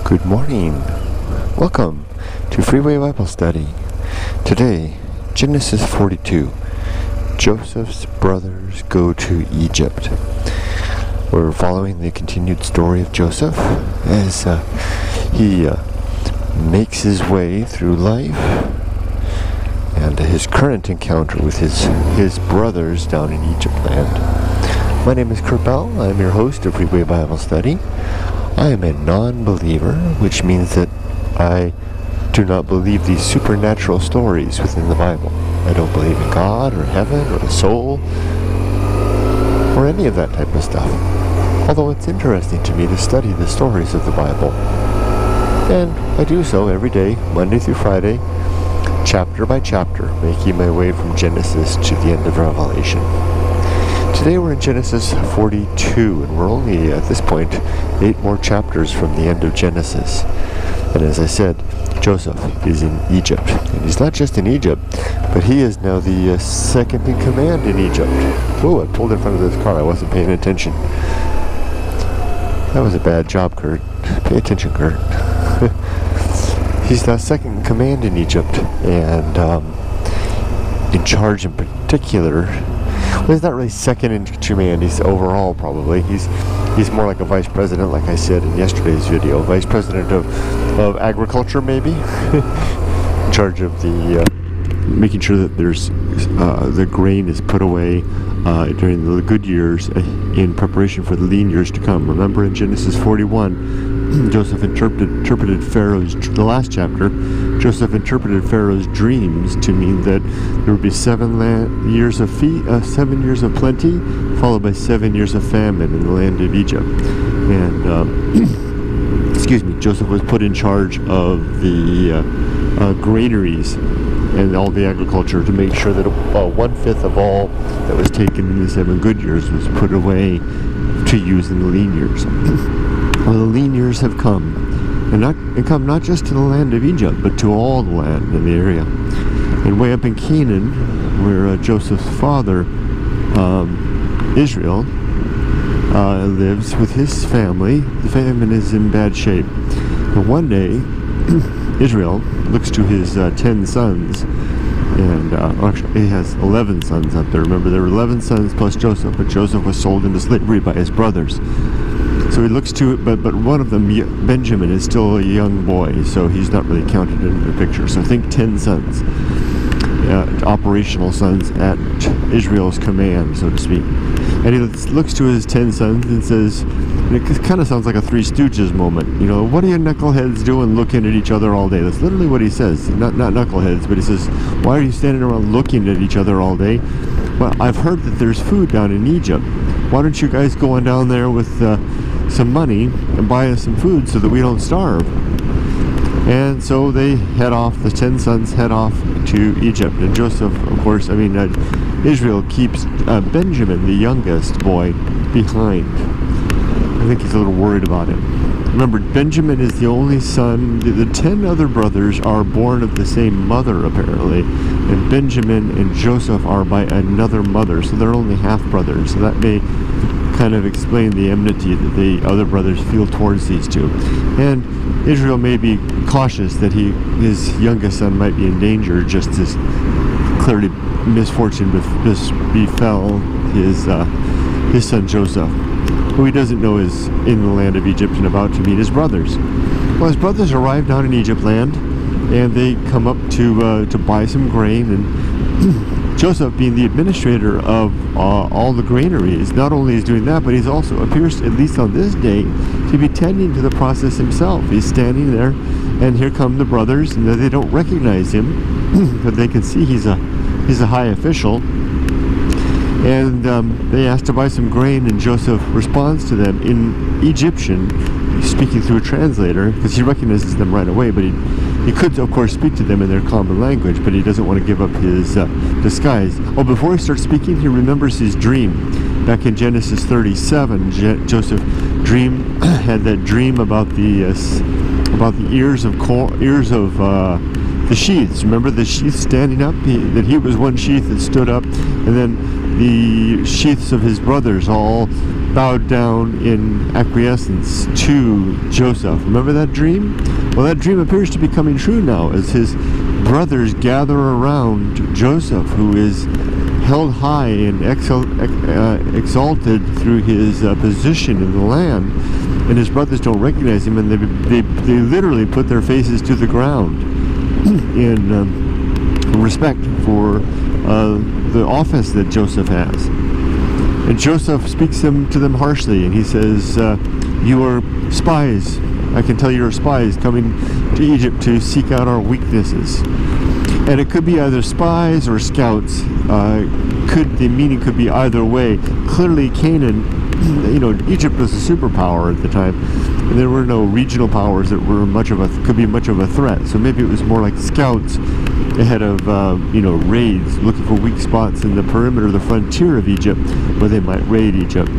Good morning. Welcome to Freeway Bible Study. Today, Genesis 42. Joseph's brothers go to Egypt. We're following the continued story of Joseph as he makes his way through life and his current encounter with his brothers down in Egypt land. My name is Kurt Bell. I'm your host of Freeway Bible Study. I am a non-believer, which means that I do not believe these supernatural stories within the Bible. I don't believe in God or heaven or a soul or any of that type of stuff. Although it's interesting to me to study the stories of the Bible. And I do so every day, Monday through Friday, chapter by chapter, making my way from Genesis to the end of Revelation. Today we're in Genesis 42, and we're only, at this point, 8 more chapters from the end of Genesis. And as I said, Joseph is in Egypt. And he's not just in Egypt, but he is now the second in command in Egypt. Whoa, I pulled in front of this car. I wasn't paying attention. That was a bad job, Kurt. Pay attention, Kurt. He's now second in command in Egypt, and in charge in particular. Well, he's not really second in command. He's overall probably. He's more like a vice president, like I said in yesterday's video. Vice president of agriculture, maybe. In charge of the making sure that there's the grain is put away during the good years in preparation for the lean years to come. Remember in Genesis 41, Joseph interpreted Pharaoh's, the last chapter, Joseph interpreted Pharaoh's dreams to mean that there would be 7 years of plenty, followed by 7 years of famine in the land of Egypt. And Joseph was put in charge of the granaries and all the agriculture to make sure that 1/5 of all that was taken in the 7 good years was put away to use in the lean years. Well, the lean years have come, and come not just to the land of Egypt, but to all the land in the area. And way up in Canaan, where Joseph's father, Israel, lives with his family, the famine is in bad shape. And one day, Israel looks to his 10 sons, and actually he has 11 sons up there. Remember, there were 11 sons plus Joseph, but Joseph was sold into slavery by his brothers. So he looks to it, but one of them, Benjamin, is still a young boy, so he's not really counted in the picture. So think 10 sons, operational sons at Israel's command, so to speak. And he looks to his 10 sons and says, and it kind of sounds like a Three Stooges moment, you know, what are you knuckleheads doing looking at each other all day? That's literally what he says, not knuckleheads, but he says, why are you standing around looking at each other all day? Well, I've heard that there's food down in Egypt. Why don't you guys go on down there with some money and buy us some food so that we don't starve? And so they head off, the 10 sons head off to Egypt. And Joseph, of course, Israel keeps Benjamin, the youngest boy, behind. I think he's a little worried about him. Remember, Benjamin is the only son. The 10 other brothers are born of the same mother, apparently. And Benjamin and Joseph are by another mother, so they're only half-brothers. So that may kind of explain the enmity that the other brothers feel towards these two. And Israel may be cautious that his youngest son might be in danger, just as clearly misfortune befell his son Joseph, who he doesn't know is in the land of Egypt and about to meet his brothers. Well, his brothers arrive down in Egypt land, and they come up to buy some grain, and Joseph, being the administrator of all the granaries, not only is doing that, but he's also appears, at least on this day, to be tending to the process himself. He's standing there, and here come the brothers, and they don't recognize him, but they can see he's a high official. And they ask to buy some grain, and Joseph responds to them in Egyptian, speaking through a translator, because he recognizes them right away, but he could, of course, speak to them in their common language, but he doesn't want to give up his disguise. Oh, before he starts speaking, he remembers his dream. Back in Genesis 37, Joseph had that dream about the ears of the sheaths. Remember the sheaths standing up? That he was one sheath that stood up, and then the sheaths of his brothers all bowed down in acquiescence to Joseph. Remember that dream? Well, that dream appears to be coming true now as his brothers gather around Joseph, who is held high and exalted through his position in the land, and his brothers don't recognize him, and they literally put their faces to the ground in respect for the office that Joseph has. And Joseph speaks to them harshly, and he says, you are spies. I can tell you're spies coming to Egypt to seek out our weaknesses. And it could be either spies or scouts. The meaning could be either way. Clearly Canaan, Egypt was a superpower at the time. And there were no regional powers that were could be much of a threat. So maybe it was more like scouts ahead of raids, looking for weak spots in the perimeter, the frontier of Egypt, where they might raid Egypt.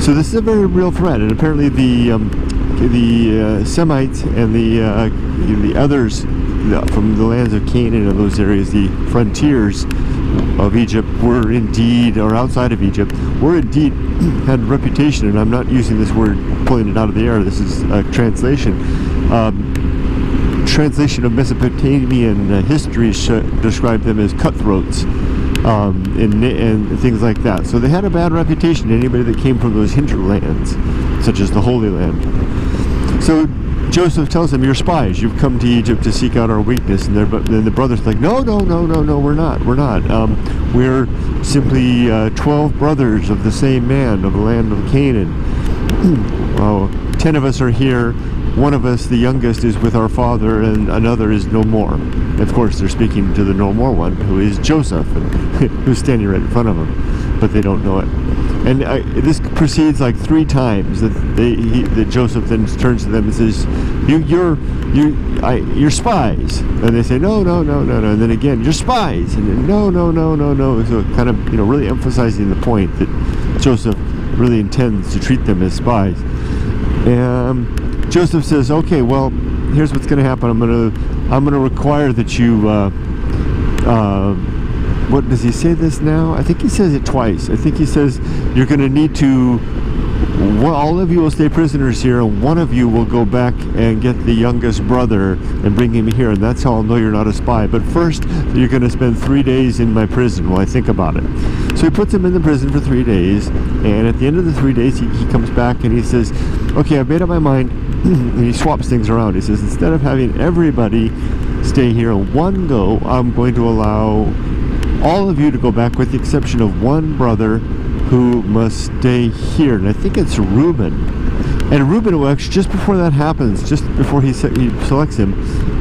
So this is a very real threat, and apparently the Semites and the others from the lands of Canaan and those areas, the frontiers of Egypt were indeed, or outside of Egypt, were indeed had a reputation, and I'm not using this word, pulling it out of the air. This is a translation. Translation of Mesopotamian history described them as cutthroats and things like that. So they had a bad reputation to anybody that came from those hinterlands, such as the Holy Land. So Joseph tells them, you're spies. You've come to Egypt to seek out our weakness. And then the brothers are like, no, we're not. We're simply 12 brothers of the same man of the land of Canaan. 10 of us are here. One of us, the youngest, is with our father, and another is no more. Of course, they're speaking to the no more one, who is Joseph, who's standing right in front of them, but they don't know it. And this proceeds like 3 times that Joseph then turns to them and says, "You're spies," and they say, "No," and then again, "You're spies," and then, no. So kind of really emphasizing the point that Joseph really intends to treat them as spies. Joseph says, okay, well, here's what's going to happen. I'm going to require that you, what does he say this now? I think he says it twice. I think he says, you're going to need to, all of you will stay prisoners here, and one of you will go back and get the youngest brother and bring him here, and that's how I'll know you're not a spy. But first, you're going to spend 3 days in my prison while I think about it. So he puts him in the prison for 3 days, and at the end of the 3 days, he comes back and he says, okay, I've made up my mind. And he swaps things around. He says, instead of having everybody stay here in one go, I'm going to allow all of you to go back with the exception of one brother who must stay here. And I think it's Reuben. And Reuben, actually, just before that happens, just before he selects him,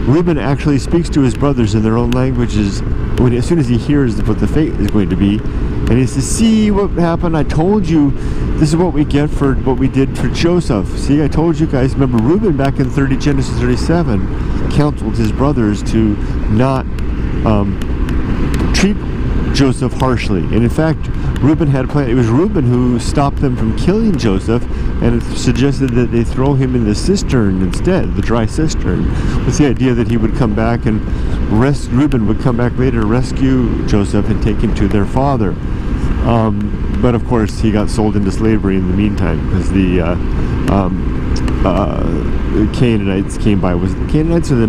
Reuben actually speaks to his brothers in their own languages as soon as he hears what the fate is going to be. And he says, see what happened? I told you this is what we get for what we did for Joseph. See, I told you guys. Remember, Reuben back in Genesis 37 counseled his brothers to not treat Joseph harshly. And in fact, Reuben had a plan. It was Reuben who stopped them from killing Joseph, and it suggested that they throw him in the cistern instead, the dry cistern, with the idea that he would come back and Reuben would come back later, rescue Joseph, and take him to their father. But of course, he got sold into slavery in the meantime, because the Canaanites came by. Was it the Canaanites or the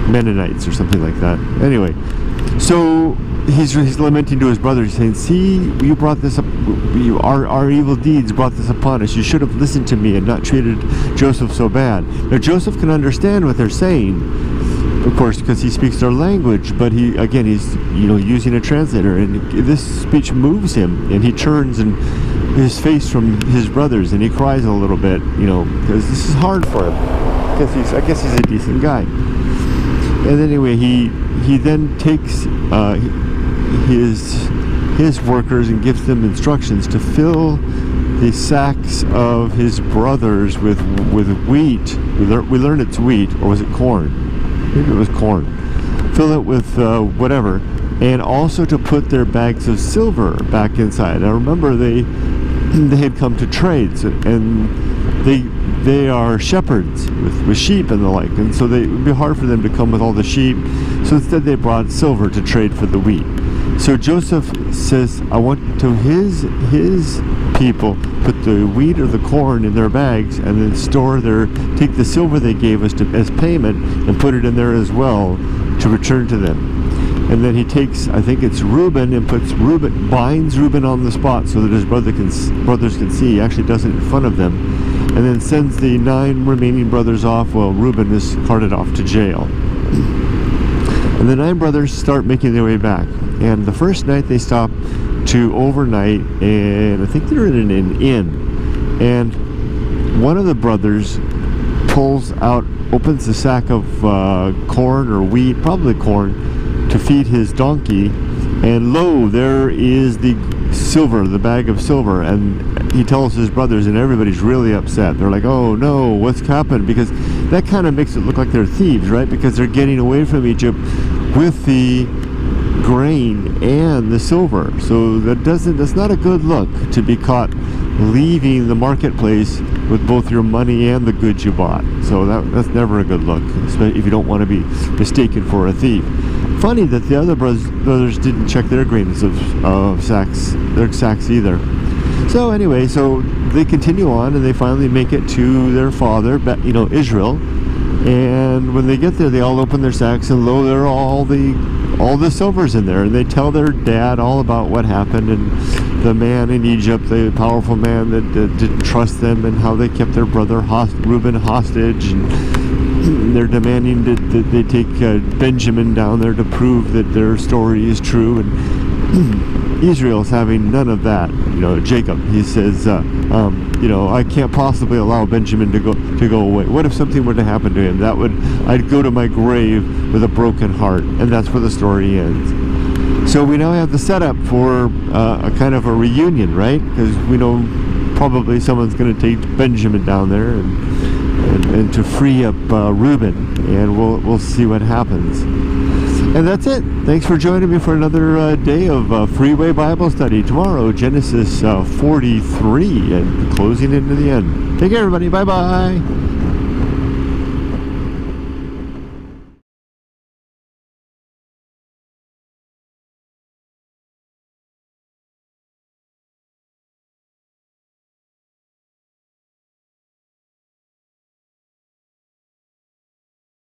Mennonites or something like that? Anyway, so he's lamenting to his brother. He's saying, see, you brought this up, our evil deeds brought this upon us. You should have listened to me and not treated Joseph so bad. Now Joseph can understand what they're saying, of course, because he speaks their language, but he's using a translator, and this speech moves him, and he turns and his face from his brothers, and he cries a little bit, because this is hard for him. I guess he's a decent guy. And anyway, he then takes his workers and gives them instructions to fill the sacks of his brothers with wheat. We learned it's wheat, or was it corn? Maybe it was corn. Fill it with whatever, and also to put their bags of silver back inside. Now remember, they had come to trades, and they are shepherds with sheep and the like, and so it would be hard for them to come with all the sheep. So instead, they brought silver to trade for the wheat. So Joseph says, I want to his people put the wheat or the corn in their bags and then take the silver they gave us as payment and put it in there as well to return to them. And then he takes, I think it's Reuben, and binds Reuben on the spot so that his brothers can see. He actually does it in front of them. And then sends the 9 remaining brothers off while Reuben is carted off to jail. And the 9 brothers start making their way back. And the first night they stop to overnight, and I think they're in an inn. And one of the brothers opens a sack of corn or wheat, probably corn, to feed his donkey. And lo, there is the bag of silver. And he tells his brothers, and everybody's really upset. They're like, oh no, what's happened? Because that kind of makes it look like they're thieves, right? Because they're getting away from Egypt with the grain and the silver. So that's not a good look to be caught leaving the marketplace with both your money and the goods you bought. So that's never a good look, especially if you don't want to be mistaken for a thief. Funny that the other brothers didn't check their grains of their sacks either. So anyway, so they continue on and they finally make it to their father, Israel. And when they get there, they all open their sacks, and lo, there are all the silver's in there. And they tell their dad all about what happened, and the man in Egypt, the powerful man that didn't trust them, and how they kept their brother Reuben hostage, and they're demanding that they take Benjamin down there to prove that their story is true. And Israel's having none of that. Jacob, he says, I can't possibly allow Benjamin to go away. What if something were to happen to him? I'd go to my grave with a broken heart. And that's where the story ends. So we now have the setup for a kind of a reunion, right? Because we know probably someone's going to take Benjamin down there and to free up Reuben, and we'll see what happens. And that's it. Thanks for joining me for another day of Freeway Bible Study. Tomorrow, Genesis 43, and closing into the end. Take care, everybody. Bye-bye.